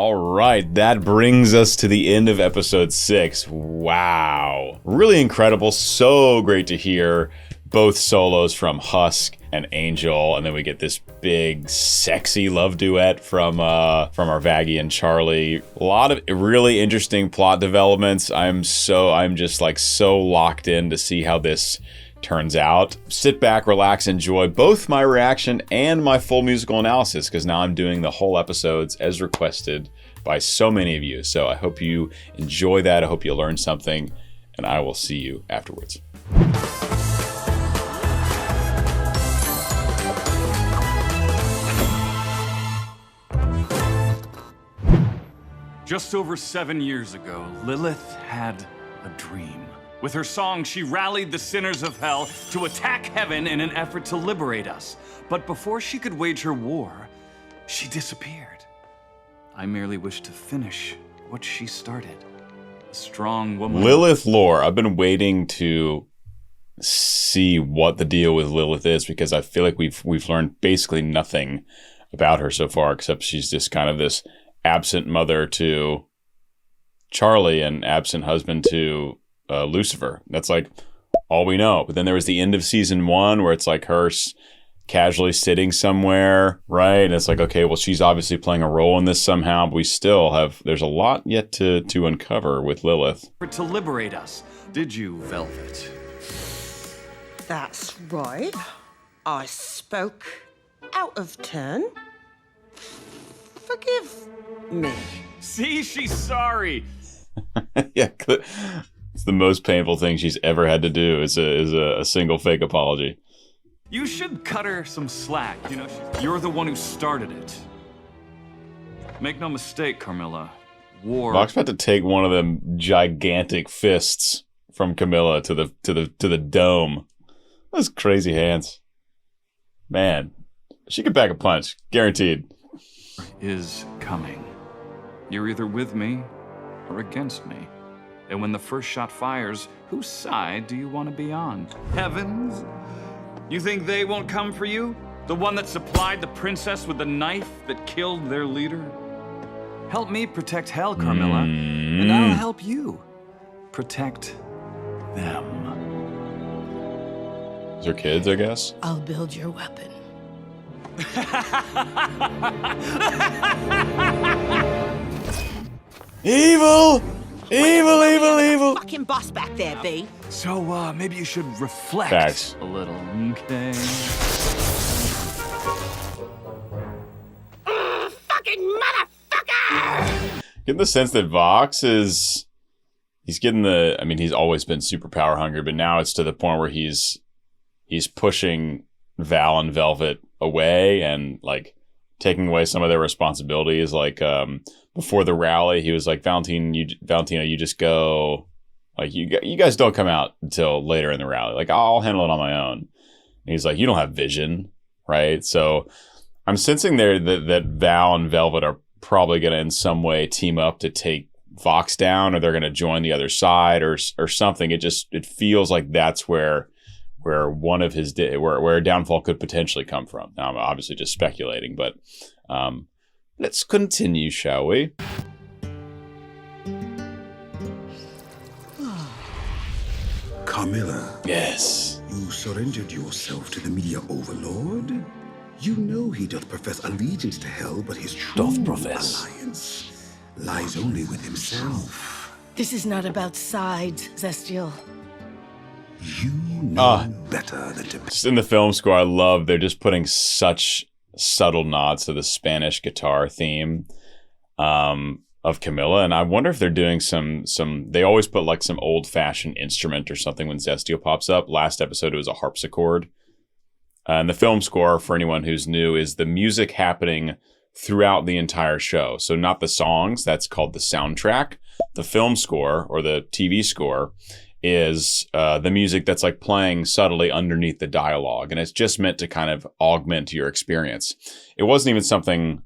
All right, that brings us to the end of episode 6. Wow. Really incredible. So great to hear both solos from Husk and Angel, and then we get this big, sexy love duet from our Vaggie and Charlie. A lot of really interesting plot developments. I'm just like so locked in to see how this turns out. Sit back, relax, enjoy both my reaction and my full musical analysis, because now I'm doing the whole episodes as requested by so many of you. So I hope you enjoy that. I hope you learn something, and I will see you afterwards. Just over 7 years ago, Lilith had a dream. With her song, she rallied the sinners of hell to attack heaven in an effort to liberate us. But before she could wage her war, she disappeared. I merely wish to finish what she started. A strong woman. Lilith lore. I've been waiting to see what the deal with Lilith is, because I feel like we've learned basically nothing about her so far, except she's just kind of this absent mother to Charlie and absent husband to Lucifer. That's like all we know. But then there was the end of season 1 where it's like her casually sitting somewhere, right? And it's like, okay, well, she's obviously playing a role in this somehow, but we still have, there's a lot yet to uncover with Lilith. To liberate us. Did you, Velvet? That's right. I spoke out of turn. Forgive me. See, she's sorry. Yeah, it's the most painful thing she's ever had to do is a single fake apology. You should cut her some slack. You know, you're the one who started it. Make no mistake, Carmilla. War. Vox about to take one of them gigantic fists from Camilla to the dome. Those crazy hands. Man, she could pack a punch, guaranteed. Is coming. You're either with me or against me. And when the first shot fires, whose side do you want to be on? Heavens? You think they won't come for you? The one that supplied the princess with the knife that killed their leader? Help me protect hell, Carmilla, and I'll help you protect them. Those are kids, I guess. I'll build your weapon. Evil! Evil, evil, evil! Fucking boss back there, B. So, maybe you should reflect Facts. a little, okay? Fucking motherfucker! Getting the sense that Vox is... He's getting the... I mean, he's always been super power hungry, but now it's to the point where he's pushing Val and Velvet away and, like, taking away some of their responsibilities. Like, before the rally, he was like, Valentina, you just go... Like, you guys don't come out until later in the rally. Like, I'll handle it on my own. And he's like, you don't have vision, right? So I'm sensing there that Val and Velvet are probably going to in some way team up to take Vox down, or they're going to join the other side or something. It feels like that's where one of his where a downfall could potentially come from. Now, I'm obviously just speculating, but let's continue, shall we? Carmilla. Yes. You surrendered yourself to the media overlord? You know he doth profess allegiance to hell, but his true alliance lies only with himself. This is not about sides, Zestial. You know better than to... Just in the film score, I love they're just putting such subtle nods to the Spanish guitar theme of Camilla, and I wonder if they're doing some they always put like some old-fashioned instrument or something when Zestial pops up. Last episode it was a harpsichord. And the film score, for anyone who's new, is the music happening throughout the entire show. So not the songs, that's called the soundtrack. The film score, or the TV score, is the music that's like playing subtly underneath the dialogue. And it's just meant to kind of augment your experience. It wasn't even something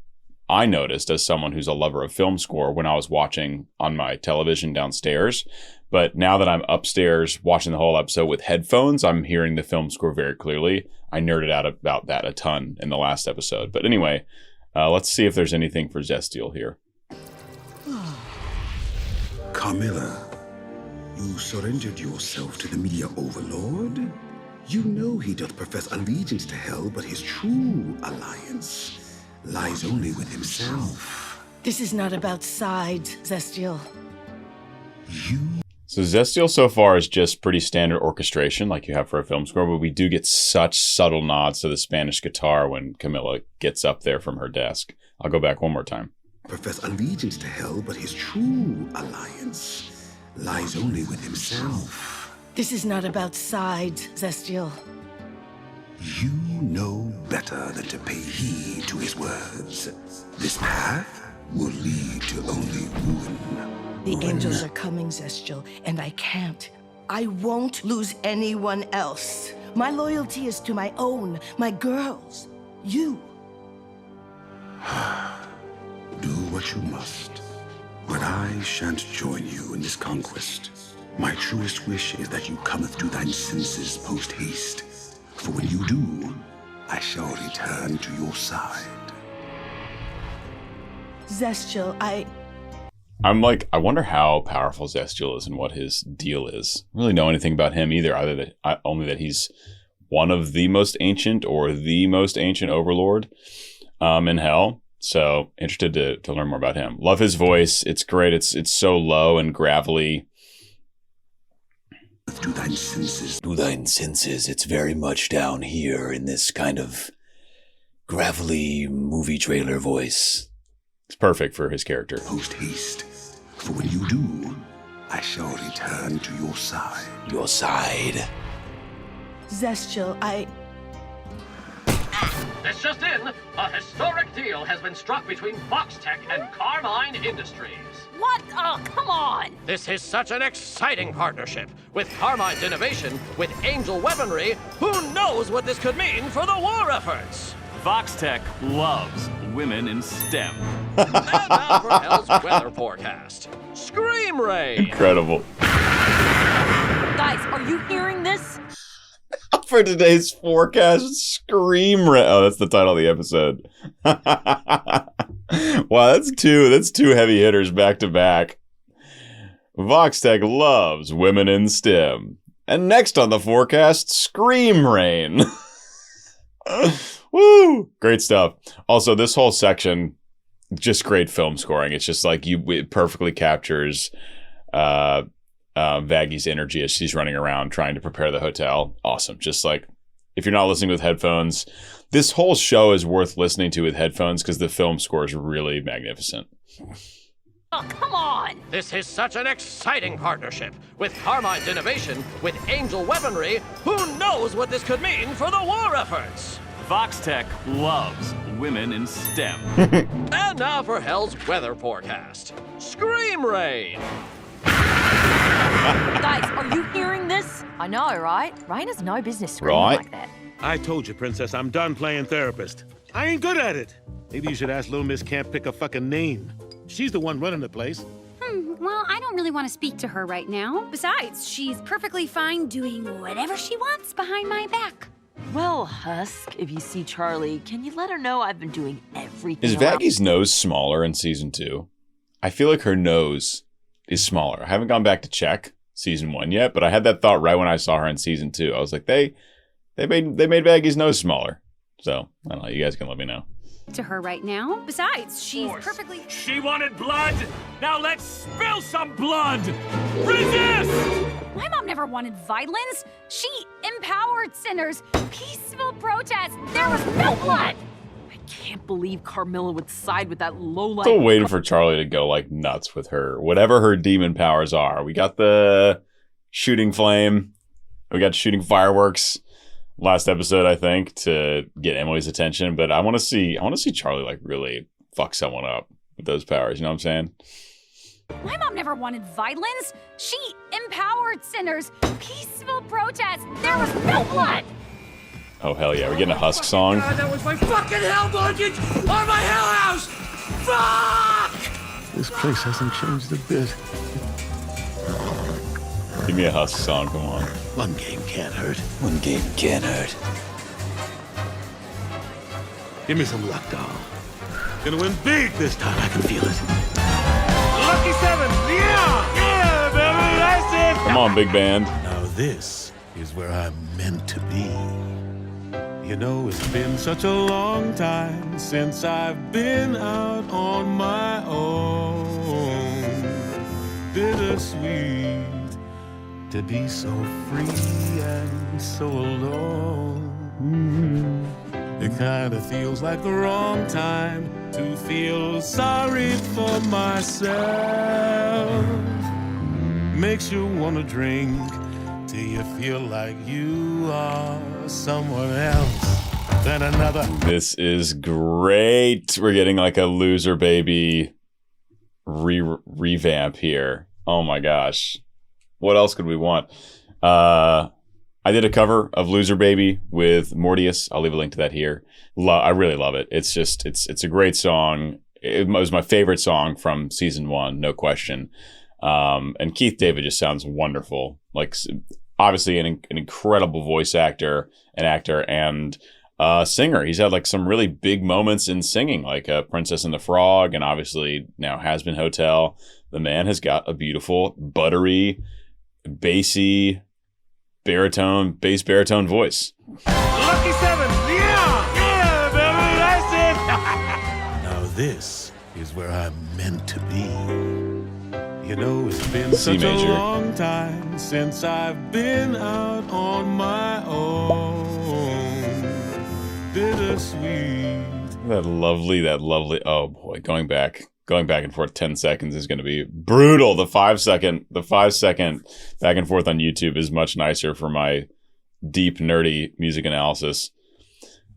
I noticed as someone who's a lover of film score when I was watching on my television downstairs. But now that I'm upstairs watching the whole episode with headphones, I'm hearing the film score very clearly. I nerded out about that a ton in the last episode. But anyway, let's see if there's anything for Zestial here. Carmilla, you surrendered yourself to the media overlord? You know he doth profess allegiance to hell, but his true alliance lies only with himself. This is not about sides, Zestial. So Zestial so far is just pretty standard orchestration like you have for a film score, but we do get such subtle nods to the Spanish guitar when Camilla gets up there from her desk. I'll go back one more time. Profess allegiance to hell, but his true alliance lies only with himself. This is not about sides, Zestial. You know better than to pay heed to his words. This path will lead to only ruin. The angels are coming, Zestial, and I can't. I won't lose anyone else. My loyalty is to my own, my girls, you. Do what you must, but I shan't join you in this conquest. My truest wish is that you cometh to thine senses post-haste, for when you do, I shall return to your side. Zestial, I'm like, I wonder how powerful Zestial is and what his deal is. I don't really know anything about him either, only that he's one of the most ancient or the most ancient overlord in hell. So interested to learn more about him. Love his voice. It's great. It's so low and gravelly. To thine senses. To thine senses. It's very much down here in this kind of gravelly movie trailer voice. It's perfect for his character. Post-haste. For when you do, I shall return to your side. Your side. Zestial, This just in, a historic deal has been struck between Voxtech and Carmine Industries. What? Oh, come on! This is such an exciting partnership. With Carmine's innovation, with Angel weaponry, who knows what this could mean for the war efforts? Voxtech loves women in STEM. And now for Hell's weather forecast. Scream Rain! Incredible. Guys, are you hearing this? For today's forecast, Scream Rain. Oh, that's the title of the episode. Wow, that's two heavy hitters back to back. Voxtech loves women in STEM. And next on the forecast, Scream Rain. Woo! Great stuff. Also, this whole section, just great film scoring. It's just like it perfectly captures Vaggie's energy as she's running around trying to prepare the hotel. Awesome. Just like, if you're not listening with headphones, this whole show is worth listening to with headphones because the film score is really magnificent. Oh, come on! This is such an exciting partnership. With Carmine's innovation, with Angel weaponry, who knows what this could mean for the war efforts? Voxtech loves women in STEM. And now for Hell's weather forecast. Scream Rain! Guys, are you hearing this? I know, right? Rain has no business screaming Right. like that. I told you, Princess, I'm done playing therapist. I ain't good at it. Maybe you should ask Little Miss Can't Pick a fucking name. She's the one running the place. Well, I don't really want to speak to her right now. Besides, she's perfectly fine doing whatever she wants behind my back. Well, Husk, if you see Charlie, can you let her know I've been doing everything? Is Vaggie's nose smaller in season 2? I feel like her nose is smaller. I haven't gone back to check season 1 yet, but I had that thought right when I saw her in season 2. I was like, they made Vaggie's nose smaller. So I don't know. You guys can let me know. To her right now. Besides, she's perfectly... She wanted blood! Now let's spill some blood! Resist! My mom never wanted violence. She empowered sinners. Peaceful protest. There was no blood. I can't believe Carmilla would side with that lowlife. Still waiting for Charlie to go like nuts with her, whatever her demon powers are. We got the shooting flame. We got shooting fireworks last episode, I think, to get Emily's attention. But I want to see Charlie like really fuck someone up with those powers. You know what I'm saying? My mom never wanted violence. She empowered sinners. Peaceful protest. There was no blood. Oh hell yeah, we're getting a Husk song. God, that was my fucking hell mortgage on my hell house! Fuck! This place hasn't changed a bit. Give me a Husk song, come on. One game can't hurt. One game can't hurt. Give me some luck, doll. Gonna win big this time, I can feel it. Lucky 7! Yeah! Yeah! on, big band. Now this is where I'm meant to be. You know, it's been such a long time since I've been out on my own. Bittersweet to be so free and so alone. It kind of feels like the wrong time to feel sorry for myself. Makes you want to drink till you feel like you are someone else than another. This is great. We're getting like a Loser Baby revamp here. Oh my gosh. What else could we want? I did a cover of Loser Baby with Mortius. I'll leave a link to that here. I really love it. It's just, it's a great song. It was my favorite song from season 1, no question. And Keith David just sounds wonderful. Like, obviously an incredible voice actor, and singer. He's had like some really big moments in singing, like Princess and the Frog, and obviously now Hazbin Hotel. The man has got a beautiful, buttery, bassy, bass baritone voice. Lucky 7, yeah, baby, that's it. Now this is where I'm meant to be. You know, it's been C such major. a long time since I've been out on my own. Bittersweet. That lovely, oh boy, going back and forth 10 seconds is going to be brutal. The 5 second back and forth on YouTube is much nicer for my deep, nerdy music analysis.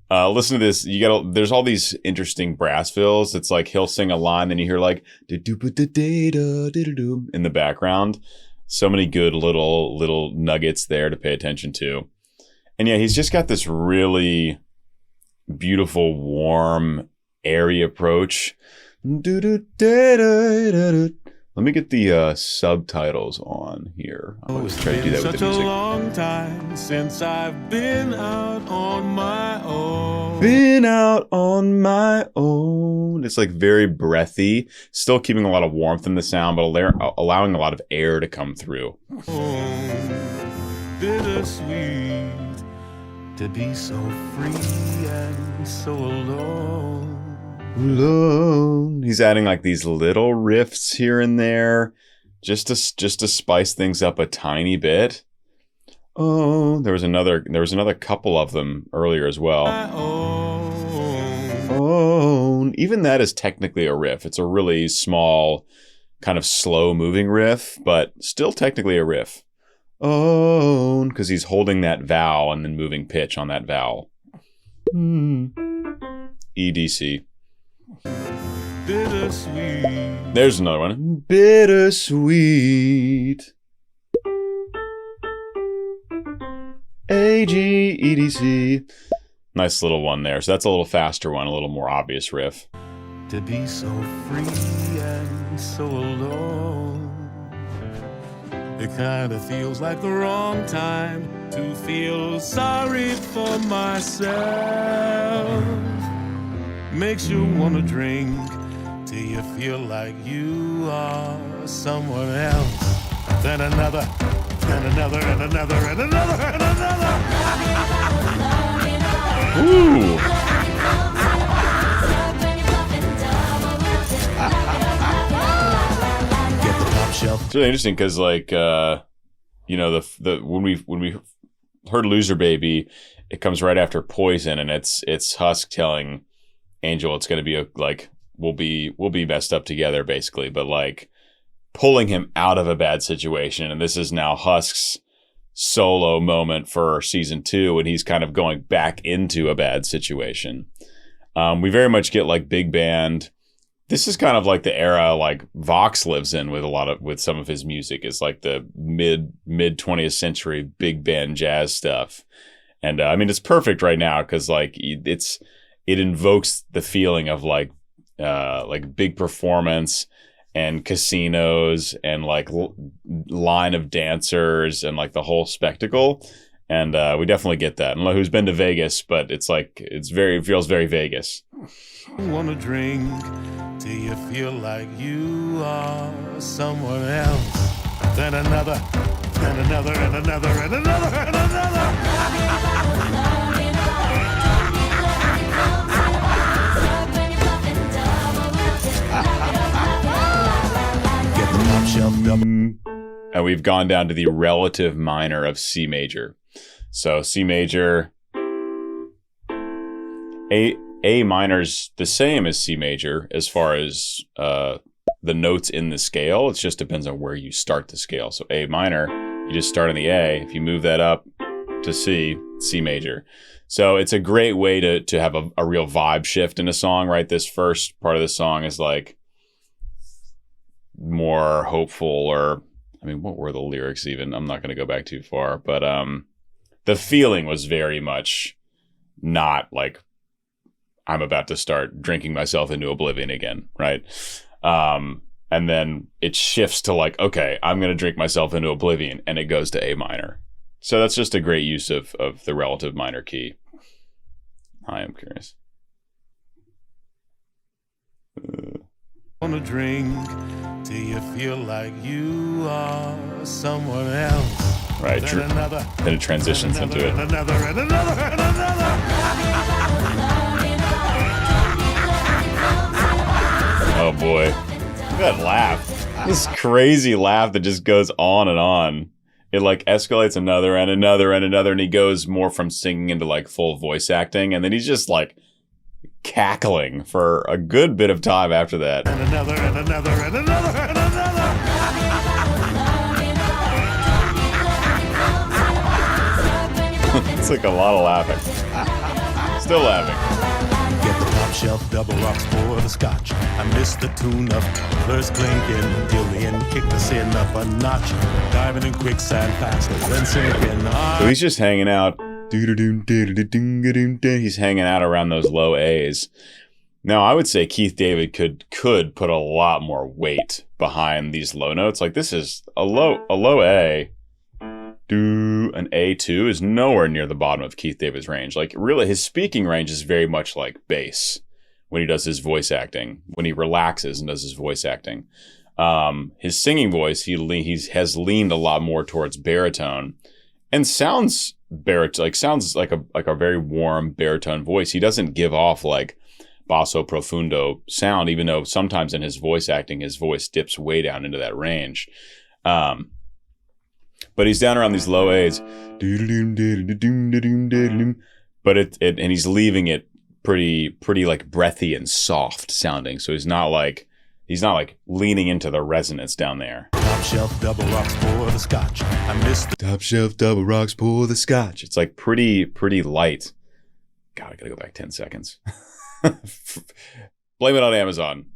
Listen to this. There's all these interesting brass fills. It's like he'll sing a line, then you hear like in the background. So many good little nuggets there to pay attention to. And yeah, he's just got this really beautiful, warm, airy approach. Let me get the subtitles on here. I'm going to try to do that with the music. Such a long time since I've been out on my own. It's like very breathy, still keeping a lot of warmth in the sound, but allowing a lot of air to come through. Bittersweet to be so free and so alone. He's adding like these little riffs here and there, just to spice things up a tiny bit. Oh, there was another couple of them earlier as well. Oh, even that is technically a riff. It's a really small, kind of slow moving riff, but still technically a riff. Oh, because he's holding that vowel and then moving pitch on that vowel. EDC. Bittersweet. There's another one. Bittersweet. AGEDC. Nice little one there. So that's a little faster one, a little more obvious riff. To be so free and so alone. It kind of feels like the wrong time to feel sorry for myself. Makes you want to drink till you feel like you are someone else. Then another, and another, and another, and another, and another. Ooh. Get the top shelf. It's really interesting because, like, the when we heard "Loser Baby," it comes right after "Poison," and it's Husk telling Angel it's going to be we'll be messed up together, basically, but like pulling him out of a bad situation. And this is now Husk's solo moment for season 2, and he's kind of going back into a bad situation. We very much get like big band. This is kind of like the era like Vox lives in with some of his music. It's like the mid 20th century big band jazz stuff. And I mean, it's perfect right now because like it invokes the feeling of like big performance and casinos and like line of dancers and like the whole spectacle. And we definitely get that. And who's been to Vegas, but it's like it feels very Vegas. Want to drink till you feel like you are someone else. Then another, And another, and another, and another, and another. Get the top shelf double. And we've gone down to the relative minor of C major. So C major, A minor's the same as C major as far as the notes in the scale. It just depends on where you start the scale. So A minor, you just start on the A. If you move that up to C, C major. So it's a great way to have a real vibe shift in a song, right? This first part of the song is like more hopeful, or I mean, what were the lyrics even? I'm not going to go back too far, but the feeling was very much not like I'm about to start drinking myself into oblivion again, right? And then it shifts to like, okay, I'm going to drink myself into oblivion, and it goes to A minor. So that's just a great use of the relative minor key. I am curious. On a drink till you feel like you are someone else. Right. Then it transitions into it. And another, and another, and another. Oh boy. Look at that laugh. This crazy laugh that just goes on and on. It like escalates another and another and another, and he goes more from singing into like full voice acting, and then he's just like cackling for a good bit of time after that. And another, and another, and another, and another. It's like a lot of laughing. Still laughing. Get the top shelf double rocks for the scotch. I missed the tune of first clinking till the end, kick the sin up a notch. Diving in quicksand faster than sinking. So he's just hanging out. He's hanging out around those low A's. Now, I would say Keith David could put a lot more weight behind these low notes. Like this is a low A. An A2 is nowhere near the bottom of Keith David's range. Like really, his speaking range is very much like bass when he does his voice acting. When he relaxes and does his voice acting, his singing voice he has leaned a lot more towards baritone, and sounds like a very warm baritone voice. He doesn't give off like basso profundo sound, even though sometimes in his voice acting, his voice dips way down into that range. But he's down around these low A's, but and he's leaving it pretty like breathy and soft sounding. So he's not like leaning into the resonance down there. Top shelf double rocks for the scotch. I missed the top shelf double rocks pour the scotch. It's like pretty light. God, I gotta go back 10 seconds. Blame it on Amazon.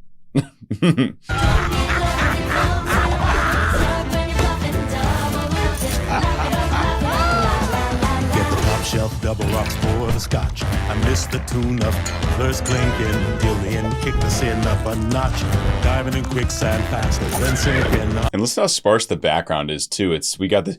shelf double rocks for the scotch. I missed the tune of first clinking till the end, kick the sin up a notch. Diving in quicksand faster than sinking. And listen how sparse the background is too. We got the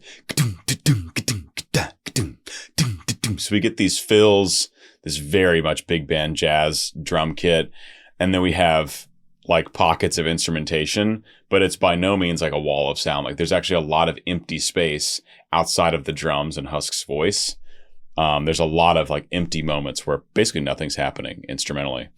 so we get these fills, this very much big band jazz drum kit, and then we have like pockets of instrumentation, but it's by no means like a wall of sound. Like there's actually a lot of empty space outside of the drums and Husk's voice. There's a lot of like empty moments where basically nothing's happening instrumentally.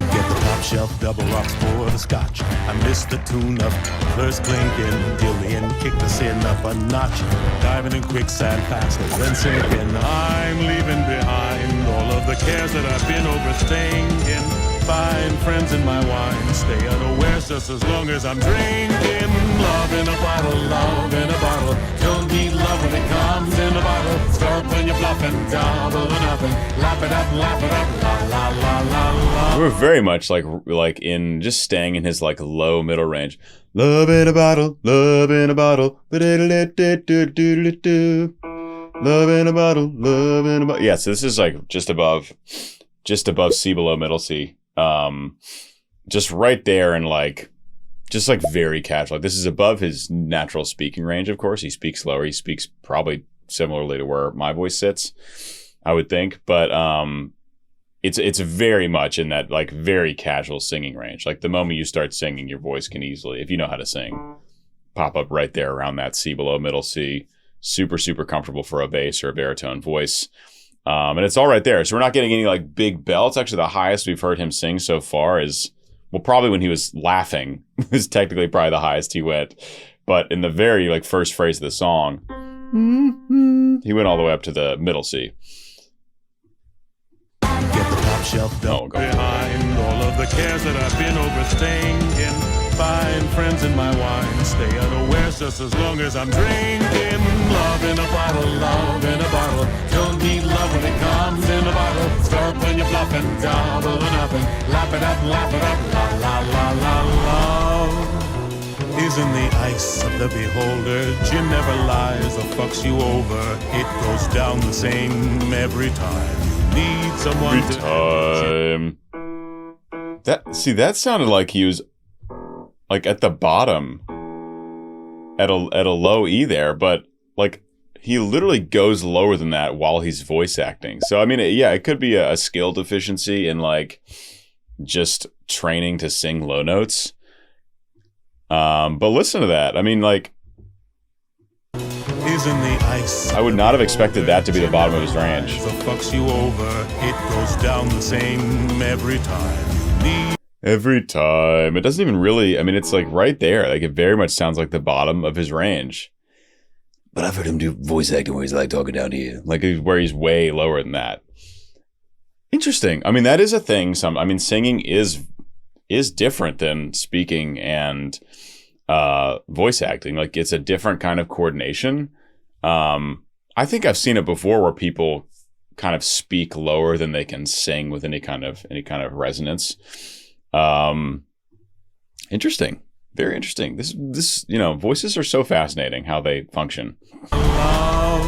Get the top shelf double rocks for the scotch. I missed the tune of first clinking till the end, kick the sin up a notch. Diving in quicksand faster than sinking. I'm leaving behind all of the cares that I've been overthinking. Find friends in my wine, stay unawares just as long as I'm drinking. Love in a bottle, love in a bottle. Don't need love when it comes in a bottle. Start when you're bluffing, double or nothing. Lap it up, la la la la la. We're very much like in just staying in his like low middle range. Love in a bottle, love in a bottle. Love in a bottle, love in a bottle. Yeah, so this is like just above C below middle C. Just right there, and just very casual. Like this is above his natural speaking range, of course. He speaks lower. He speaks probably similarly to where my voice sits, I would think. But it's very much in that like very casual singing range. Like the moment you start singing, your voice can easily, if you know how to sing, pop up right there around that C below middle C. Super, super comfortable for a bass or a baritone voice. And it's all right there. So we're not getting any like big belts. Actually, the highest we've heard him sing so far is, well, probably when he was laughing is technically probably the highest he went. But in the very like first phrase of the song, he went all the way up to the middle C. Get the top shelf dumped behind all of the cares that I've been overthinking. Find friends in my wine, stay unaware just as long as I'm drinking. Love in a bottle, love in a bottle. Don't need love when it comes in a bottle. Start when you're bluffing, double or nothing. Lap it up, la la la la. Love is in the eyes of the beholder. Gin never lies or fucks you over. It goes down the same every time. Need someone every time. That sounded like he was like at the bottom at a low E there, but like he literally goes lower than that while he's voice acting. So I mean, yeah, it could be a skill deficiency in like just training to sing low notes. But listen to that. I mean, like, I would not have expected that to be the bottom of his range. Fucks you over. It goes down the same every time. Every time. It doesn't even really, I mean, it's like right there. Like it very much sounds like the bottom of his range. But I've heard him do voice acting where he's like talking down here. Like where he's way lower than that. Interesting. I mean, that is a thing. Singing is different than speaking and voice acting. Like it's a different kind of coordination. I think I've seen it before where people kind of speak lower than they can sing with any kind of resonance. Interesting. Very interesting. This, voices are so fascinating how they function. Love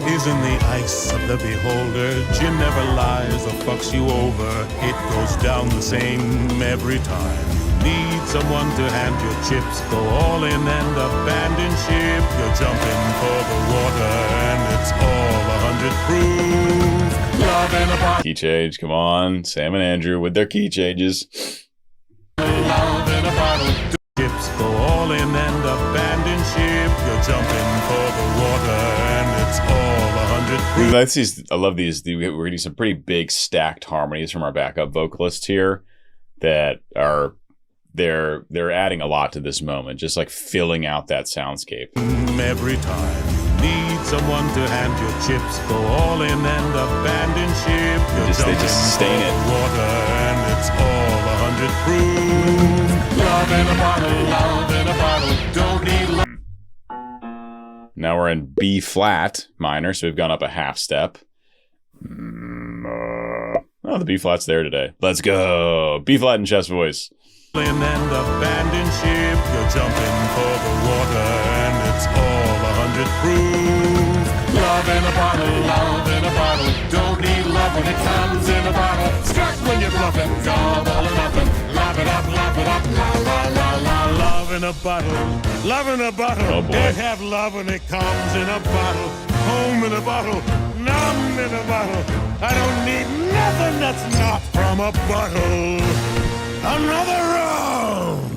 is in the eyes of the beholder. Gin never lies or fucks you over. It goes down the same every time. Need someone to hand your chips. Go all in and abandon ship. You're jumping for the water and it's all 100 proof. Love in a bottle. Key change, come on. Sam and Andrew with their key changes. Love in a bottle. Ships go all in and abandon ship. You're jumping for the water and it's all 100 proof. I love these. We're getting some pretty big stacked harmonies from our backup vocalists here that are they're adding a lot to this moment, just like filling out that soundscape. Every time. Need someone to hand your chips. Go all in and abandon ship. They just sustain it. Water and it's all 100 proof. Love in a bottle, love in a bottle. Don't need love. Now we're in B flat minor, so we've gone up a half step. Oh, the B flat's there today. Let's go. B flat and chest voice. And abandon ship. You're jumping for the water and it's all 100 proof. Love in a bottle, love in a bottle. Don't need love when it comes in a bottle. Start when you're bluffing, double or nothing. Lap it up, la la la la. Love in a bottle, love in a bottle. Oh boy. Can't have love when it comes in a bottle. Home in a bottle, numb in a bottle. I don't need nothing that's not from a bottle. Another round.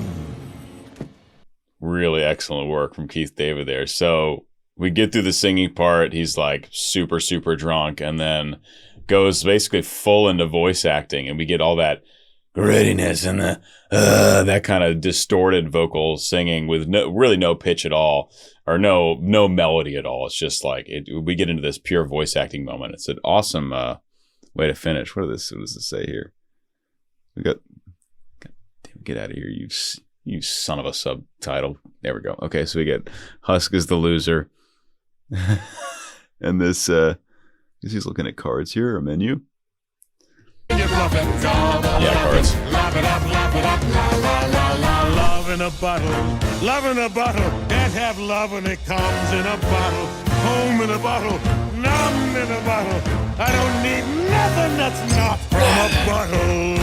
Really excellent work from Keith David there. So we get through the singing part. He's like super, super drunk and then goes basically full into voice acting. And we get all that grittiness and that kind of distorted vocal singing with really no pitch at all or no melody at all. It's just like we get into this pure voice acting moment. It's an awesome way to finish. What does this say here? We got... Get out of here, you son of a subtitle. There we go. Okay, so we get Husk is the loser. And this, he's looking at cards here, a menu. Yeah, cards. Love in a bottle. Can't have love when it comes in a bottle. Home in a bottle, numb in a bottle. I don't need nothing that's not from a bottle.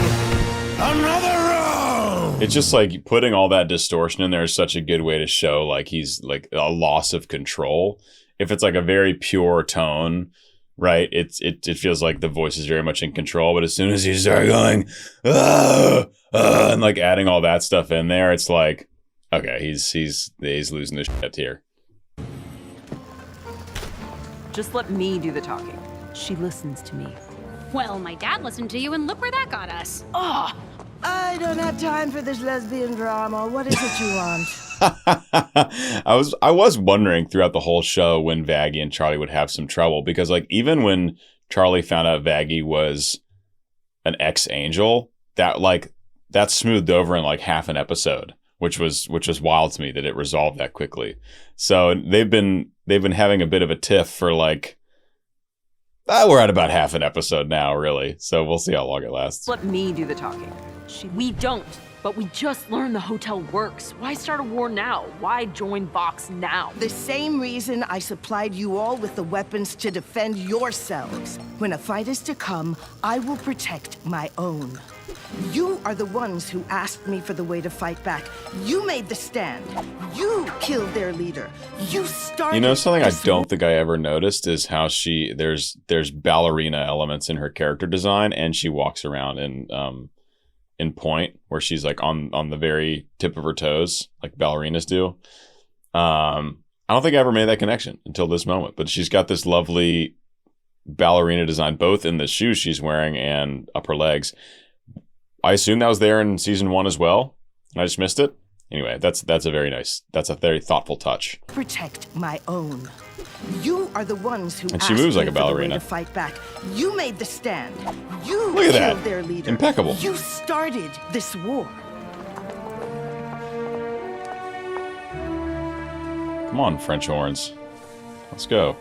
Another round. It's just like putting all that distortion in there is such a good way to show like he's like a loss of control. If it's like a very pure tone, right? It feels like the voice is very much in control. But as soon as you start going, and like adding all that stuff in there, it's like Okay, he's losing his shit here. Just let me do the talking. She listens to me. Well, my dad listened to you, and look where that got us. Oh, I don't have time for this lesbian drama. What is it you want? I was wondering throughout the whole show when Vaggie and Charlie would have some trouble, because like even when Charlie found out Vaggie was an ex-angel, that smoothed over in like half an episode, which was wild to me that it resolved that quickly. So they've been having a bit of a tiff for like we're at about half an episode now, really. So we'll see how long it lasts. Let me do the talking. We don't, but we just learned the hotel works. Why start a war now? Why join Vox now? The same reason I supplied you all with the weapons to defend yourselves. When a fight is to come, I will protect my own. You are the ones who asked me for the way to fight back. You made the stand. You killed their leader. You started. You know, something I don't think I ever noticed is how there's ballerina elements in her character design, and she walks around in point where she's like on the very tip of her toes, like ballerinas do. I don't think I ever made that connection until this moment, but she's got this lovely ballerina design, both in the shoes she's wearing and up her legs. I assume that was there in season 1 as well. I just missed it. Anyway, that's a very thoughtful touch. Protect my own. You are the ones who and she moves like a ballerina. To fight back. You made the stand. You Look at killed that. Their leader. Impeccable. You started this war. Come on, French horns. Let's go.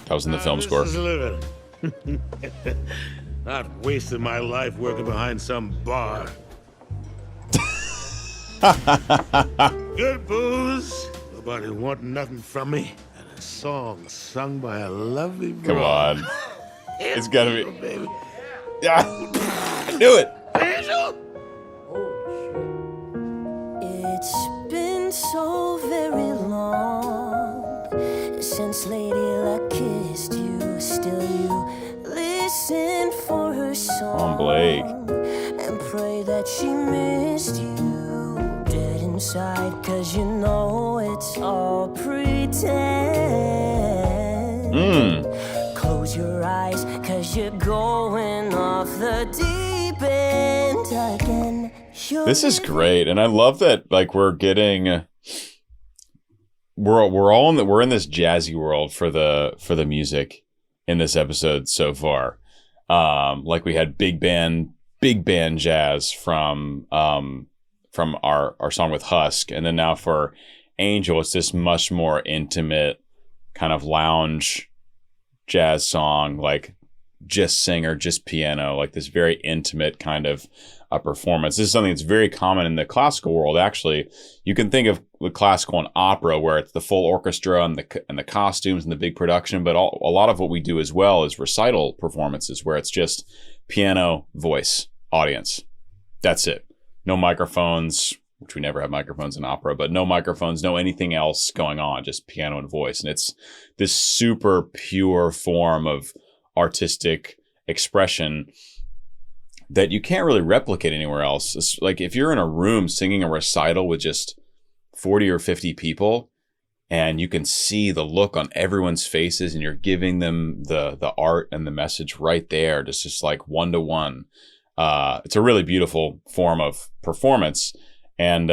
That was in the film score. This is living. Not wasting my life working behind some bar. Good booze. Nobody wanting nothing from me. And a song sung by a lovely broad. Come on. It's gotta be. Baby. Yeah. I knew it. Angel! It's been so very long since Lady Luck kissed you. Still you listen for her song. On Blake. And pray that she missed you dead inside, 'cause you know it's all pretend. Close your eyes, 'cause you're going off the deep end again. This is great, and I love that. Like we're in this jazzy world for the music in this episode so far. Like we had big band jazz from our song with Husk, and then now for Angel, it's this much more intimate kind of lounge jazz song, like just singer, just piano, like this very intimate kind of a performance. This is something that's very common in the classical world. Actually, you can think of the classical and opera where it's the full orchestra and the costumes and the big production, but a lot of what we do as well is recital performances where it's just piano, voice, audience. That's it. No microphones, which we never have microphones in opera, but no microphones, no anything else going on, just piano and voice. And it's this super pure form of artistic expression that you can't really replicate anywhere else. It's like if you're in a room singing a recital with just 40 or 50 people and you can see the look on everyone's faces and you're giving them the art and the message right there, just like one-to-one. It's a really beautiful form of performance, and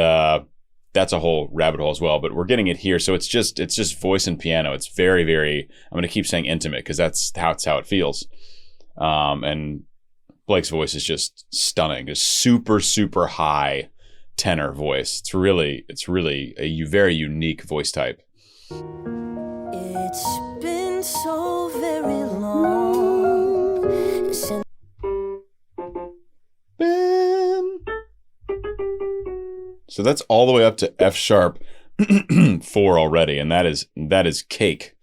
that's a whole rabbit hole as well, but we're getting it here. So it's just voice and piano. It's very, very, I'm going to keep saying intimate because that's how it feels. And Blake's voice is just stunning. Just super, super high tenor voice. It's really a very unique voice type. It's been so very long since So that's all the way up to F sharp 4 already, and that is cake.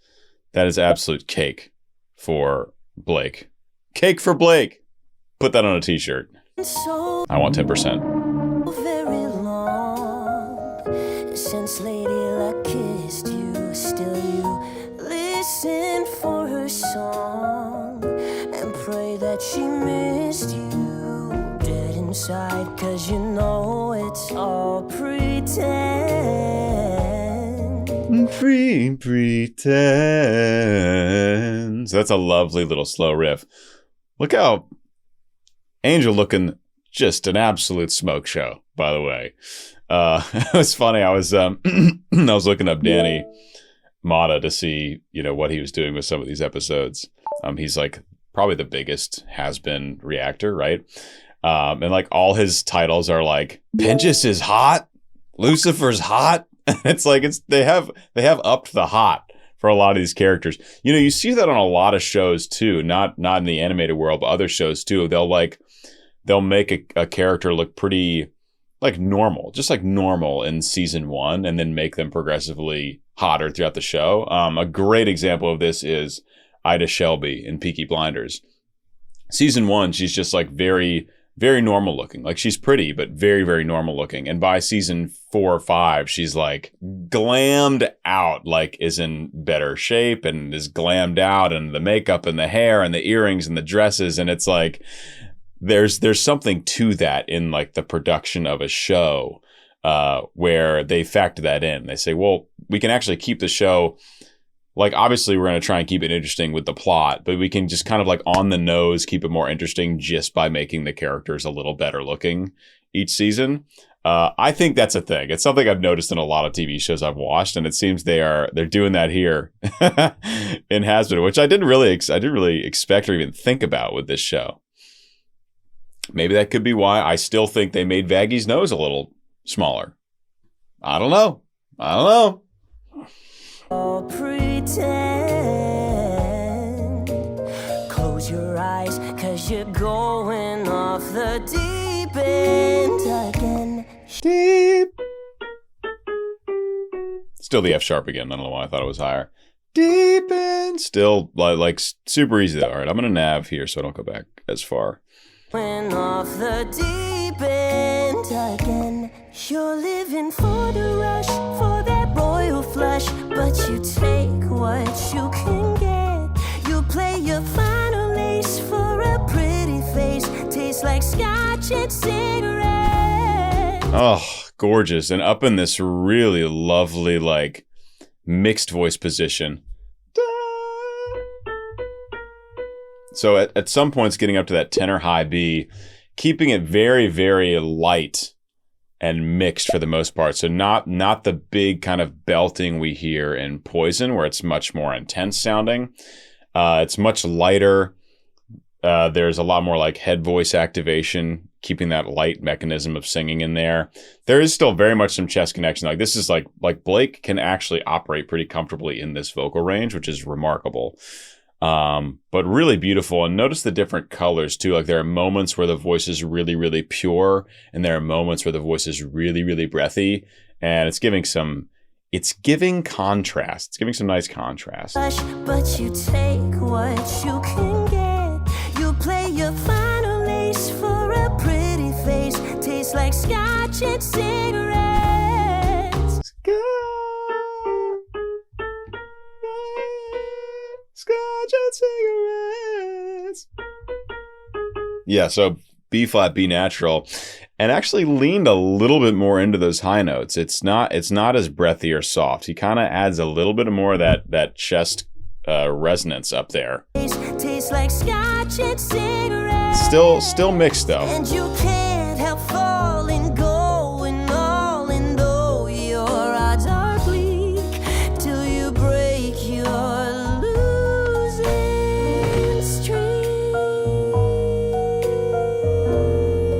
That is absolute cake for Blake. Cake for Blake. Put that on a t-shirt. I want 10%. very long since Lady Luck kissed you. Still you listen for her song and pray that she missed you dead inside, 'cause you know it it's all pretend. Pretend. So that's a lovely little slow riff. Look how Angel looking, just an absolute smoke show, by the way. It was funny. I was I was looking up Danny Mata to see, what he was doing with some of these episodes. He's like probably the biggest Hazbin reactor, right? And like all his titles are like Pinchas is hot, Lucifer's hot. It's like they have upped the hot for a lot of these characters. You see that on a lot of shows too, not in the animated world, but other shows too. They'll make a character look pretty like normal, just like normal in season 1, and then make them progressively hotter throughout the show. A great example of this is Ida Shelby in Peaky Blinders. Season 1, she's just like very, very normal looking. Like she's pretty, but very, very normal looking. And by season 4 or 5, she's like glammed out, like is in better shape and is glammed out, and the makeup and the hair and the earrings and the dresses. And it's like, there's something to that in like the production of a show, where they factor that in. They say, well, we can actually keep the show, like obviously we're going to try and keep it interesting with the plot, but we can just kind of like on the nose keep it more interesting just by making the characters a little better looking each season. I think that's a thing. It's something I've noticed in a lot of TV shows I've watched, and it seems they're doing that here in Hazbin, which I didn't really expect or even think about with this show. Maybe that could be why I still think they made Vaggy's nose a little smaller. I don't know. All pretend. Close your eyes, 'cause you're going off the deep end again. Deep. Still the F sharp again. I don't know why I thought it was higher. Deep end. Still like super easy though. All right, I'm going to nav here so I don't go back as far. Went off the deep end again. You're living for the rush, for that royal flush, but you take what you can get. You play your final ace for a pretty face. Tastes like scotch and cigarettes. Oh, gorgeous. And up in this really lovely, like, mixed voice position. So at some points, getting up to that tenor high B, keeping it very, very light and mixed for the most part. So not the big kind of belting we hear in Poison, where it's much more intense sounding. It's much lighter. There's a lot more like head voice activation, keeping that light mechanism of singing in there. There is still very much some chest connection. Like this is like Blake can actually operate pretty comfortably in this vocal range, which is remarkable. But really beautiful. And notice the different colors too. Like there are moments where the voice is really, really pure, and there are moments where the voice is really, really breathy. And it's giving contrast. It's giving some nice contrast. But you take what you can get. You play your final ace for a pretty face. Tastes like scotch and cigarettes. Scotch and cigarettes. Yeah, so B flat, B natural, and actually leaned a little bit more into those high notes. It's not as breathy or soft. He kind of adds a little bit more of that chest resonance up there. Tastes like scotch and cigarettes. Still mixed though. And you can't help falling, going all in, though your odds are bleak till you break your losing streak.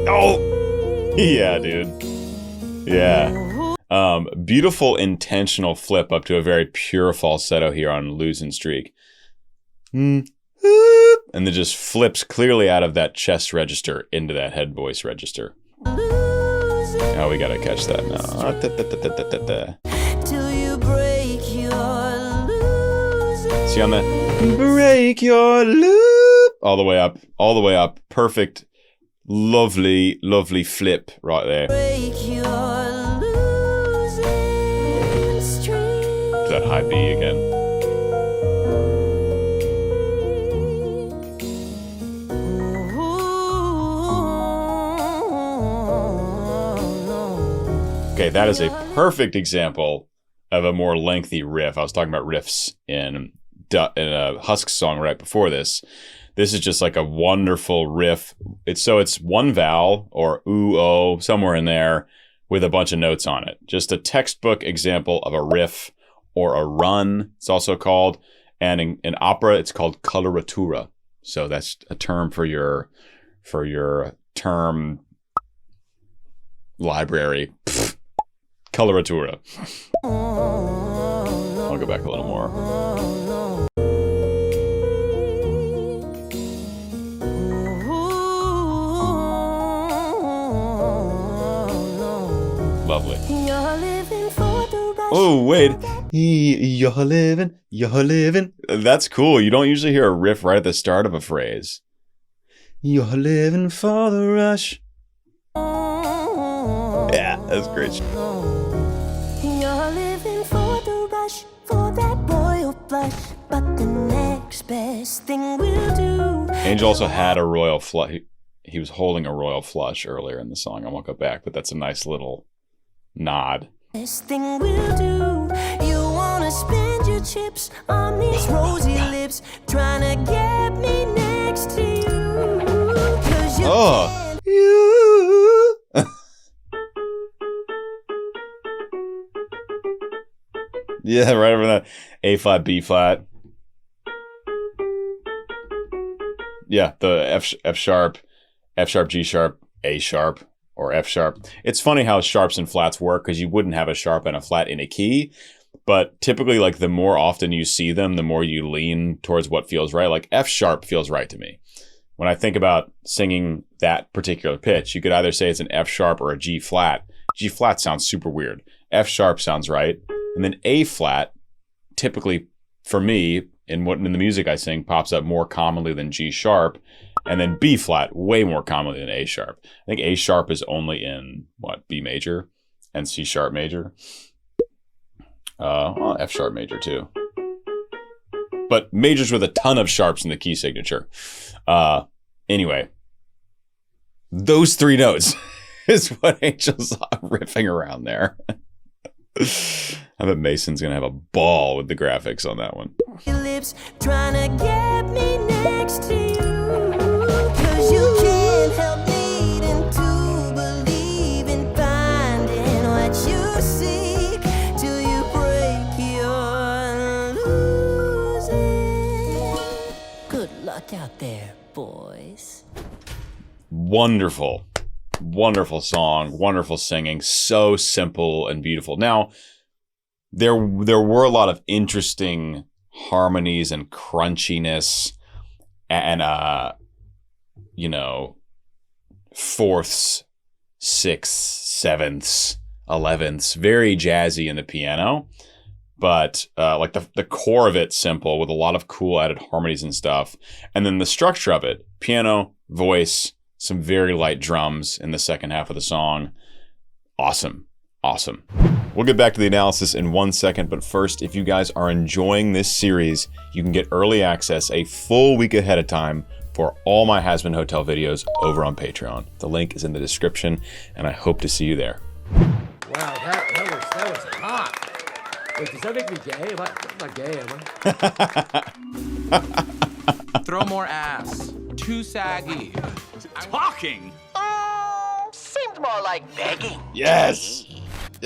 Oh, yeah, dude. Yeah. Beautiful intentional flip up to a very pure falsetto here on Losing Streak. And then just flips clearly out of that chest register into that head voice register. Oh, we gotta catch that now. Till you break your losing. See on that? Break your loop. All the way up. Perfect. Lovely, lovely flip right there. Break your losing streak. That high B again. Okay, that is a perfect example of a more lengthy riff. I was talking about riffs in a Husk song right before this. This is just like a wonderful riff. It's one vowel or ooh, oh, somewhere in there with a bunch of notes on it. Just a textbook example of a riff or a run, it's also called. And in opera, it's called coloratura. So that's a term for your term library. Pfft. Coloratura. I'll go back a little more. Lovely. Oh, wait. You're living. That's cool. You don't usually hear a riff right at the start of a phrase. You're living for the rush. Yeah, that's great. You're living for the rush, for that royal flush, but the next best thing we'll do. Angel also had a royal flush. He was holding a royal flush earlier in the song. I won't go back, but that's a nice little nod. Best thing we'll do. You wanna spend your chips on these rosy lips, trying to get me next to you. 'Cause you Yeah, right over that. A flat, B flat. Yeah, the F sharp, G sharp, A sharp, or F sharp. It's funny how sharps and flats work because you wouldn't have a sharp and a flat in a key. But typically, like, the more often you see them, the more you lean towards what feels right. Like F sharp feels right to me. When I think about singing that particular pitch, you could either say it's an F sharp or a G flat. G flat sounds super weird. F sharp sounds right. And then A flat, typically for me, in the music I sing, pops up more commonly than G sharp. And then B flat, way more commonly than A sharp. I think A sharp is only in, B major and C sharp major. F sharp major too. But majors with a ton of sharps in the key signature. Anyway, those three notes is what Angel's riffing around there. I bet Mason's going to have a ball with the graphics on that one. your lips, trying to get me next to you. 'Cause you can't help needing to believe in finding what you seek till you break your losing. Good luck out there, boys. Wonderful. Wonderful song, wonderful singing, so simple and beautiful. Now, there were a lot of interesting harmonies and crunchiness and fourths, sixths, sevenths, elevenths, very jazzy in the piano, but like the core of it simple with a lot of cool added harmonies and stuff, and then the structure of it, piano, voice, some very light drums in the second half of the song. Awesome. We'll get back to the analysis in 1 second, but first, if you guys are enjoying this series, you can get early access a full week ahead of time for all my Hazbin Hotel videos over on Patreon. The link is in the description, and I hope to see you there. Wow, that was hot. Wait, does that make me gay? I'm not gay, am I? Throw more ass. Too saggy. Talking? Seemed more like begging. Yes.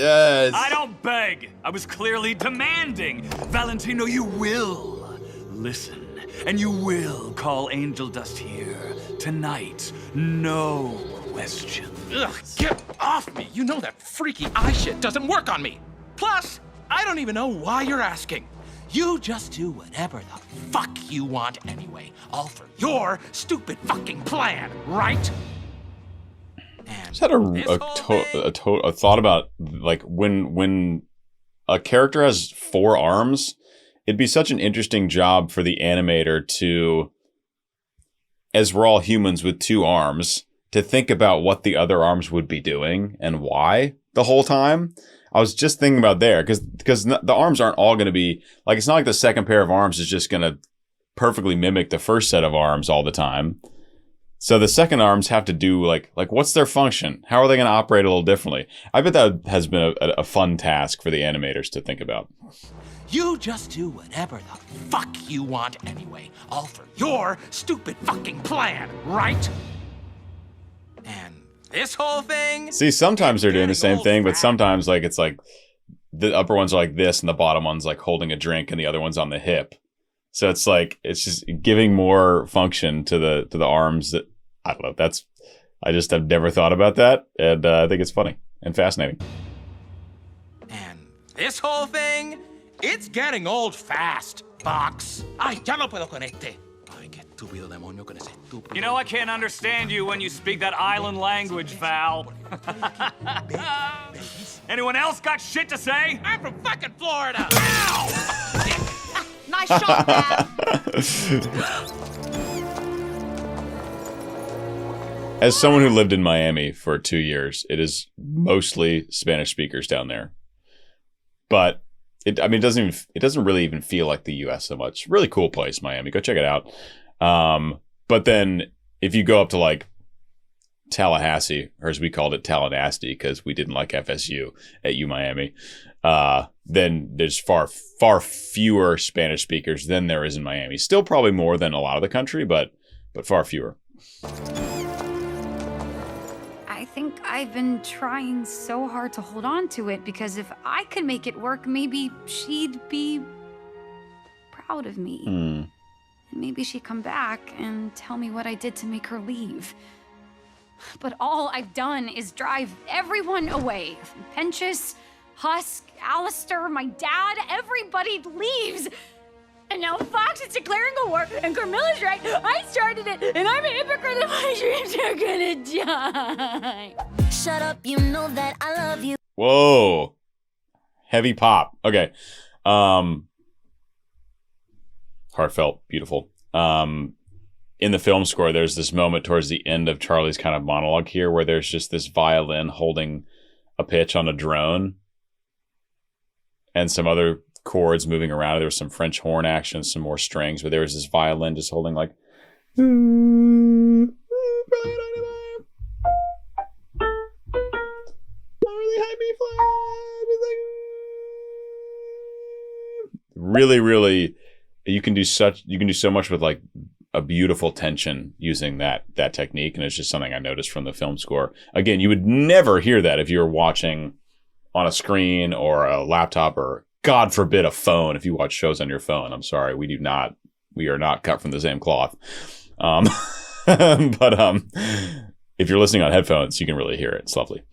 I don't beg. I was clearly demanding. Valentino, you will listen, and you will call Angel Dust here tonight. No question. Ugh, get off me. You know that freaky eye shit doesn't work on me. Plus, I don't even know why you're asking. You just do whatever the fuck you want anyway. All for your stupid fucking plan, right? I just had a thought about, like, when a character has 4 arms, it'd be such an interesting job for the animator to, as we're all humans with 2 arms, to think about what the other arms would be doing and why the whole time. I was just thinking about there, because the arms aren't all going to be, like, it's not like the second pair of arms is just going to perfectly mimic the first set of arms all the time. So the second arms have to do like what's their function? How are they going to operate a little differently? I bet that has been a fun task for the animators to think about. You just do whatever the fuck you want anyway, all for your stupid fucking plan, right? And this whole thing... See, sometimes they're doing the same thing, but sometimes like it's like the upper ones are like this and the bottom one's like holding a drink and the other one's on the hip. So it's like it's just giving more function to the arms. That I don't know. I just have never thought about that, and I think it's funny and fascinating. And this whole thing, it's getting old fast, Fox. Ay, ya no puedo con este. Ay, qué estúpido demonio con ese estúpido. You know I can't understand you when you speak that island language, Val. Anyone else got shit to say? I'm from fucking Florida. Ow! Nice shot, Dad. As someone who lived in Miami for 2 years, it is mostly Spanish speakers down there. But it doesn't really even feel like the U.S. so much. Really cool place, Miami. Go check it out. But then if you go up to like Tallahassee, or as we called it, Tallahassee, because we didn't like FSU at UMiami, then there's far fewer Spanish speakers than there is in Miami. Still probably more than a lot of the country, but far fewer. I think I've been trying so hard to hold on to it because if I could make it work, maybe she'd be proud of me. And maybe she'd come back and tell me what I did to make her leave. But all I've done is drive everyone away. Pentious, Husk, Alistair, my dad, everybody leaves. And now Fox is declaring a war, and Carmilla's right. I started it, and I'm a hypocrite, and my dreams are gonna die. Shut up, you know that I love you. Whoa. Heavy pop. Okay. Heartfelt, beautiful. In the film score, there's this moment towards the end of Charlie's kind of monologue here where there's just this violin holding a pitch on a drone and some other chords moving around. There was some French horn action, some more strings, but there was this violin just holding like... Really, really, you can do so much with like a beautiful tension using that technique, and it's just something I noticed from the film score. Again, you would never hear that if you were watching on a screen or a laptop or, God forbid, a phone. If you watch shows on your phone, I'm sorry, we are not cut from the same cloth. But if you're listening on headphones, you can really hear it. It's lovely.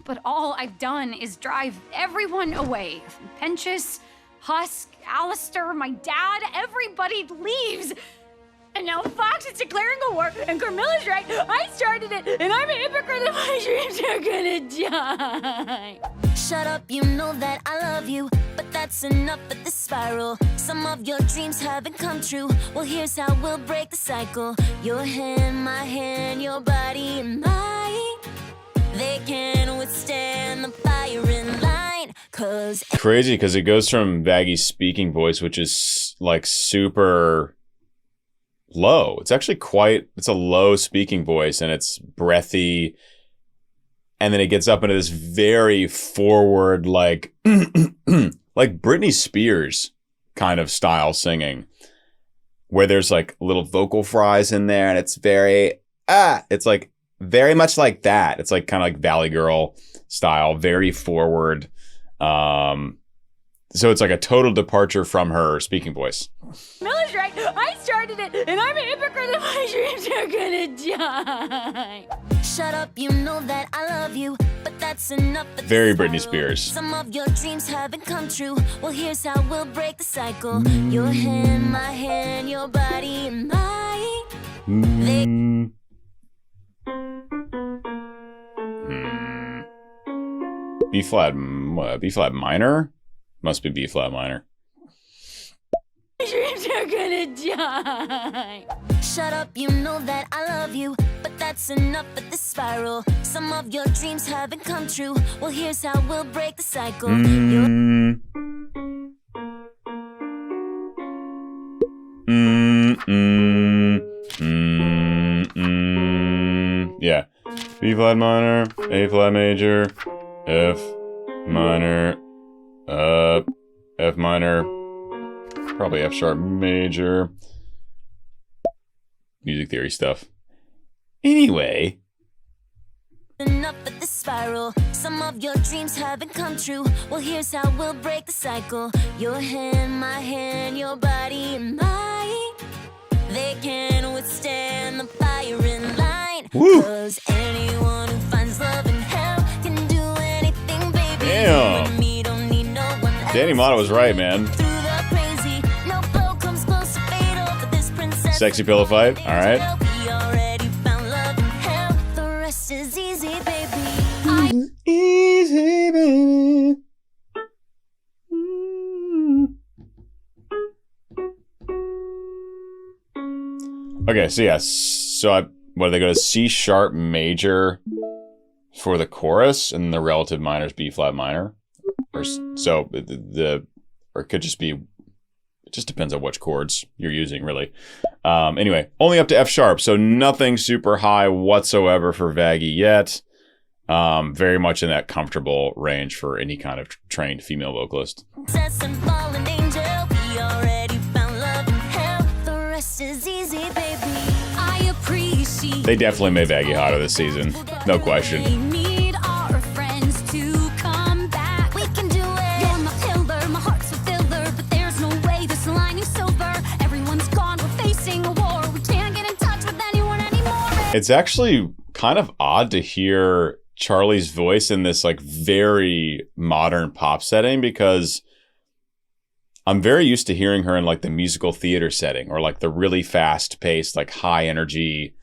But all I've done is drive everyone away. Pentious, Husk, Alistair, my dad, everybody leaves. And now Fox is declaring a war, and Carmilla's right. I started it, and I'm a hypocrite, and my dreams are gonna die. Shut up, you know that I love you, but that's enough of the spiral. Some of your dreams haven't come true. Well, here's how we'll break the cycle. Your hand, my hand, your body and mine. They can withstand the fire in line. Crazy, because it goes from Baggy's speaking voice, which is like super low. It's actually it's a low speaking voice, and it's breathy. And then it gets up into this very forward, like like Britney Spears kind of style singing, where there's like little vocal fries in there, and it's it's like very much like that. It's like kind of like Valley Girl style, very forward. So it's like a total departure from her speaking voice. Miller's right. I started it, and I'm a hypocrite, and my dreams are gonna die. Shut up, you know that I love you, but that's enough. Very Britney Spears. Some of your dreams haven't come true. Well, here's how we'll break the cycle. Your hand, my hand, your body and mine. B flat minor? Must be B flat minor. My dreams are gonna die. Shut up, you know that I love you, but that's enough of the spiral. Some of your dreams haven't come true. Well, here's how we'll break the cycle. flat minor, A flat major, F minor, F minor, probably F sharp major. Music theory stuff. Anyway. Enough of the spiral. Some of your dreams haven't come true. Well, here's how we'll break the cycle. Your hand, my hand, your body and mine. They can withstand the fire in line. Woo. 'Cause anyone who finds love in hell can do anything, baby. Damn. You and me don't need no one else. Danny Mata was right, man. Through the crazy, no blow comes close to fatal for this princess. Sexy pillow fight. All right. We already found love in hell. The rest is easy, baby. Easy, baby. Okay, so yes, what they go to C sharp major for the chorus, and the relative minor is B flat minor, or or it could just be. It just depends on which chords you're using, really. Anyway, only up to F sharp, so nothing super high whatsoever for Vaggie yet. Very much in that comfortable range for any kind of trained female vocalist. They definitely made Vaggie hotter this season, no question. It's actually kind of odd to hear Charlie's voice in this like very modern pop setting, because I'm very used to hearing her in like the musical theater setting, or like the really fast paced, like high energy,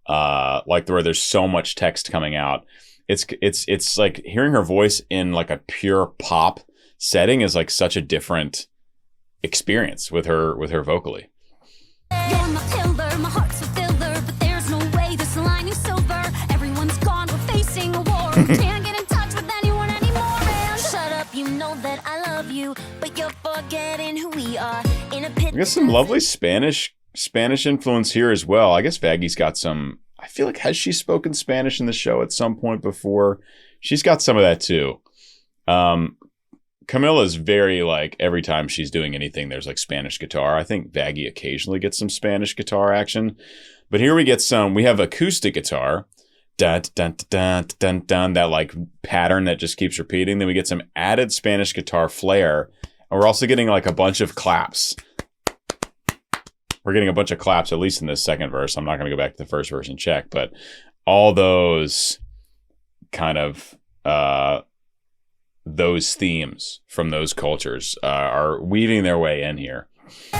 like where there's so much text coming out. It's like hearing her voice in like a pure pop setting is like such a different experience with her vocally. You're my pillar, my heart's a filler, but there's no way this line is sober. Everyone's gone, we're facing a war. We can't get in touch with anyone anymore. And shut up, you know that I love you, but you're forgetting who we are. In a pit. I guess some lovely Spanish influence here as well. I guess Vaggie's got some. I feel like, has she spoken Spanish in the show at some point before? She's got some of that too. Camilla's very like, every time she's doing anything, there's like Spanish guitar. I think Vaggie occasionally gets some Spanish guitar action. But here we have acoustic guitar. Dun, dun, dun, dun, dun, that like pattern that just keeps repeating. Then we get some added Spanish guitar flair. And we're also getting like a bunch of claps. We're getting a bunch of claps, at least in this second verse. I'm not going to go back to the first verse and check. But all those kind of... those themes from those cultures are weaving their way in here.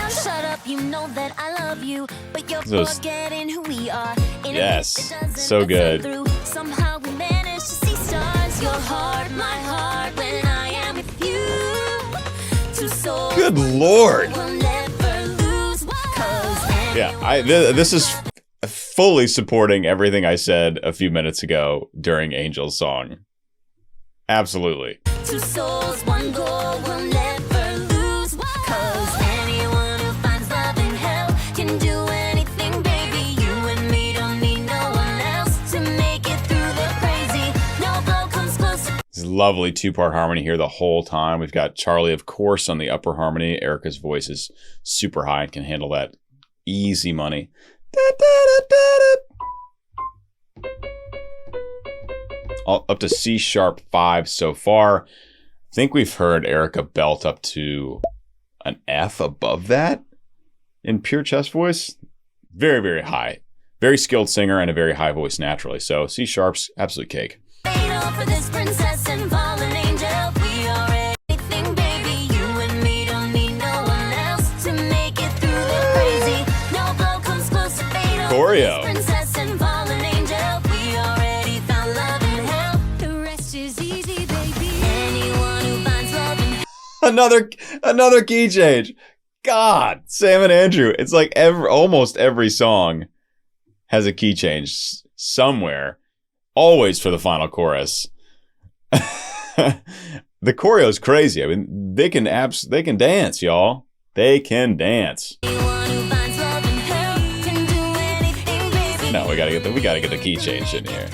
Shut up, you know that I love you, but you're forgetting who we are. Yes, so good. Somehow we manage to see stars. Your heart, my heart, when I am with you. Two souls. Good Lord. Will never lose. Yeah, this is fully supporting everything I said a few minutes ago during Angel's song. Absolutely. Two souls, one goal, will never lose. 'Cause anyone who finds love in hell can do anything, baby. You and me don't need no one else to make it through the crazy. No blow comes close. This lovely two-part harmony here the whole time. We've got Charlie, of course, on the upper harmony. Erica's voice is super high and can handle that easy money. Up to C sharp 5 so far. I think we've heard Erica belt up to an F above that in pure chest voice. Very, very high. Very skilled singer and a very high voice naturally. So C sharp's absolute cake. For this princess and fallen angel, we are anything, baby. You and me don't need no one else to make it through the crazy. No blow comes close to fatal. Choreo. Princess and fallen angel, we already found love in hell. The rest is easy, baby. Anyone who finds love in Another key change. God, Sam and Andrew. It's like almost every song has a key change somewhere. Always for the final chorus. The choreo is crazy. I mean, they can dance, y'all. They can dance. No, we gotta get the key change in here.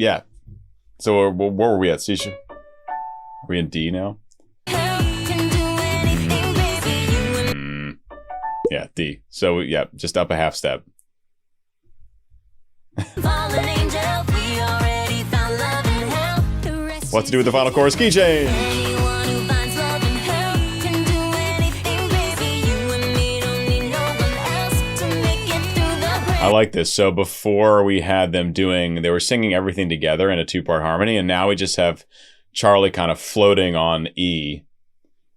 Yeah. So where were we at, Sisha? Are we in D now? Yeah, D. So, yeah, just up a half step. What to do with the final chorus? Key change! I like this. So before we had them they were singing everything together in a 2-part harmony, and now we just have Charlie kind of floating on E.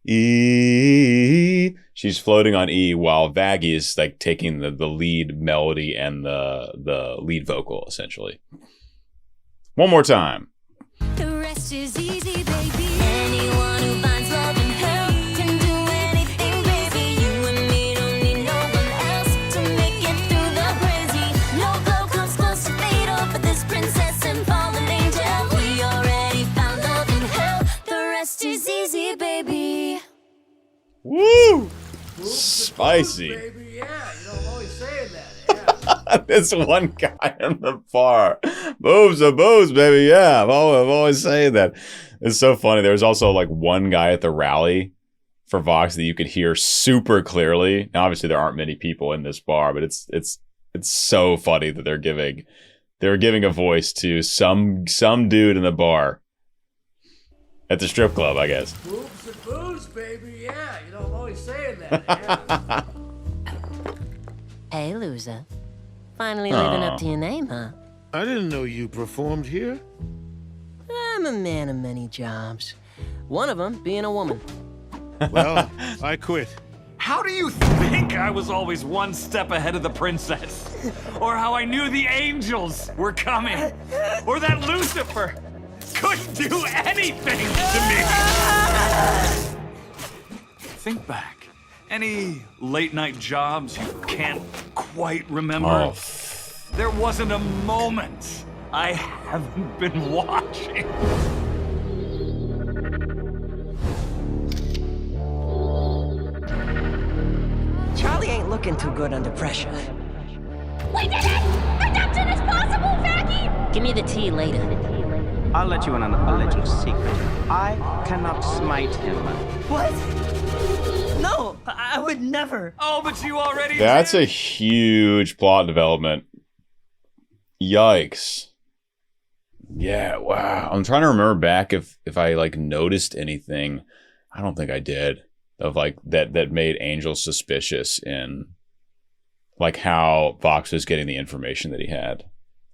E. She's floating on E while Vaggie is like taking the lead melody and the lead vocal, essentially. One more time. The rest is easy, baby. Anyone who finds love in her can do anything, baby. You and me don't need no one else to make it through the crazy. No blow comes close to fatal for this princess and fallen angel. We already found love in hell. The rest is easy, baby. Woo! Spicy. Baby, yeah, I'm always saying that. This one guy in the bar. Boobs are boobs, baby. Yeah, I'm always saying that. It's so funny. There was also like one guy at the rally for Vox that you could hear super clearly. Now, obviously, there aren't many people in this bar, but it's so funny that they're giving a voice to some dude in the bar at the strip club, I guess. Boobs and booze, baby, yeah, I'm always saying that. Yeah. Hey, loser. Finally living up to your name, huh? I didn't know you performed here. I'm a man of many jobs. One of them being a woman. Well, I quit. How do you think I was always one step ahead of the princess? Or how I knew the angels were coming? Or that Lucifer couldn't do anything to me? Think back. Any late night jobs you can't quite remember? Oh. There wasn't a moment I haven't been watching. Charlie ain't looking too good under pressure. We did it! Redemption is possible, Vaggie! Give me the tea later. I'll let you in on a little secret. I cannot smite him. What? No, I would never. Oh, but you already That's did. a huge plot development. Yikes. Yeah, wow. I'm trying to remember back if I like noticed anything. I don't think I did. Of like that made Angel suspicious in like how Vox was getting the information that he had.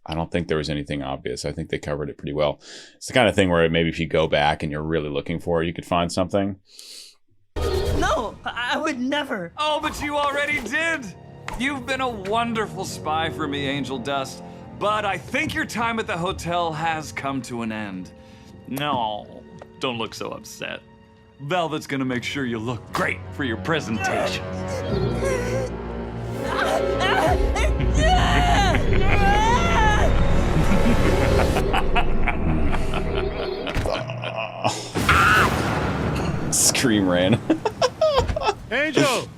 I don't think there was anything obvious. I think they covered it pretty well. It's the kind of thing where maybe if you go back and you're really looking for it, you could find something. No, I would never. Oh, but you already did. You've been a wonderful spy for me, Angel Dust. But I think your time at the hotel has come to an end. No, don't look so upset. Velvet's gonna make sure you look great for your presentation. Scream ran. Angel!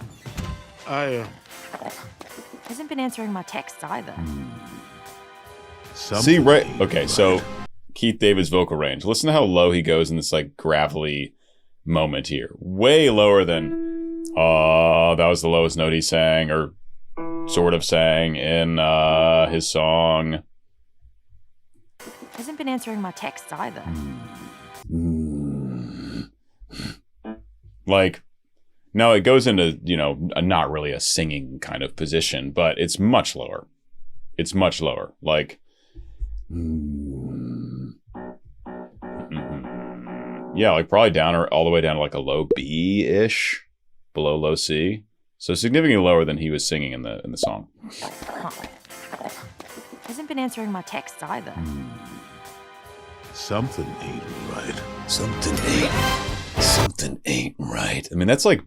Hasn't been answering my texts either. See, right? Okay, so Keith David's vocal range. Listen to how low he goes in this like gravelly moment here. Way lower than, that was the lowest note he sang or sort of sang in his song. Hasn't been answering my texts either. Like, no, it goes into, not really a singing kind of position, but it's much lower. It's much lower. Like, yeah, like probably down or all the way down to like a low B-ish, below low C. So significantly lower than he was singing in the song. Huh. Hasn't been answering my texts either. Something ain't right. Something ain't right. I mean, that's like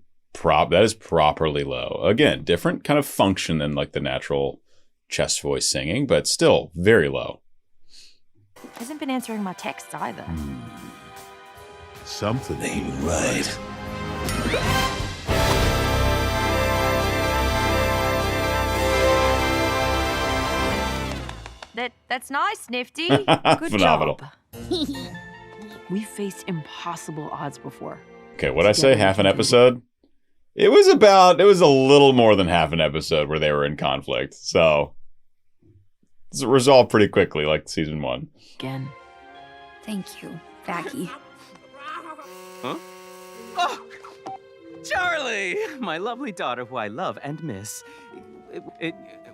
that is properly low. Again, different kind of function than like the natural chest voice singing, but still very low. Hasn't been answering my texts either. Something ain't right. That's That's nice, Nifty. Good Phenomenal. job. We faced impossible odds before. Okay, what'd I say? Half an episode? It was a little more than half an episode where they were in conflict. So it's resolved pretty quickly, like season 1. Again. Thank you, Vacky. Huh? Oh, Charlie, my lovely daughter, who I love and miss.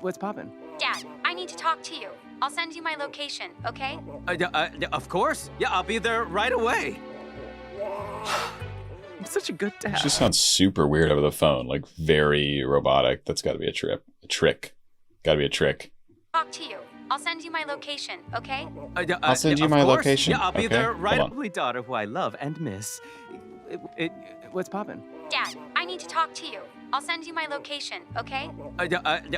What's poppin'? Dad, I need to talk to you. I'll send you my location, okay? Of course. Yeah, I'll be there right away. I'm such a good dad. She sounds super weird over the phone, like very robotic. That's got to be a trick. Got to be a trick. Talk to you. I'll send you my location, okay? I'll send you my location. Yeah, I'll be Okay, there right hold on. away, daughter, who I love and miss. What's poppin'? Dad, I need to talk to you. I'll send you my location, okay?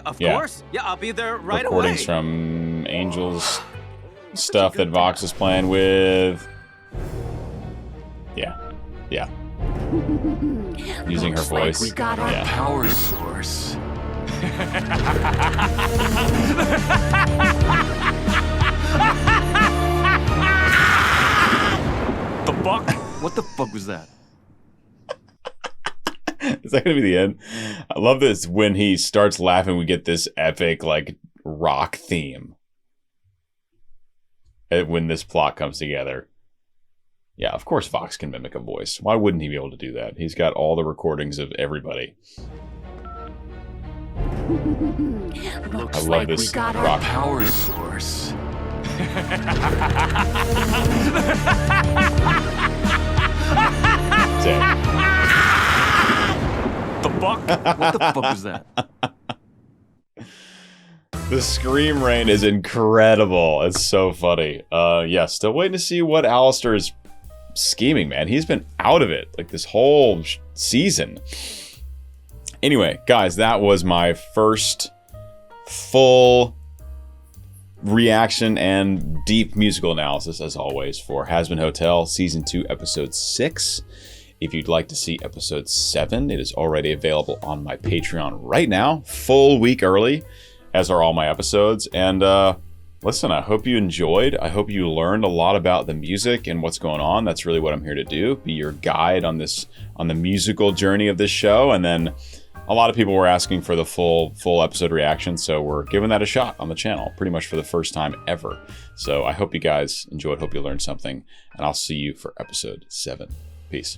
Of Yeah. course. Yeah, I'll be there right Recordings away. from Angel's stuff that Vox is playing with. Yeah. Using her voice. We got our power source. The fuck? What the fuck was that? Is that going to be the end? I love this. When he starts laughing, we get this epic, like, rock theme. When this plot comes together. Yeah, of course Vox can mimic a voice. Why wouldn't he be able to do that? He's got all the recordings of everybody. I love this We got rock. our power source. The fuck? What the fuck was that? The scream rain is incredible. It's so funny. Yeah, still waiting to see what Alistair is scheming, man. He's been out of it like this whole season. Anyway, guys, that was my first full reaction and deep musical analysis, as always, for Hazbin Hotel Season 2, Episode 6. If you'd like to see Episode 7, it is already available on my Patreon right now, full week early, as are all my episodes. And listen, I hope you enjoyed. I hope you learned a lot about the music and what's going on. That's really what I'm here to do, be your guide on the musical journey of this show. And then a lot of people were asking for the full episode reaction, so we're giving that a shot on the channel, pretty much for the first time ever. So I hope you guys enjoyed, hope you learned something, and I'll see you for Episode 7. Peace.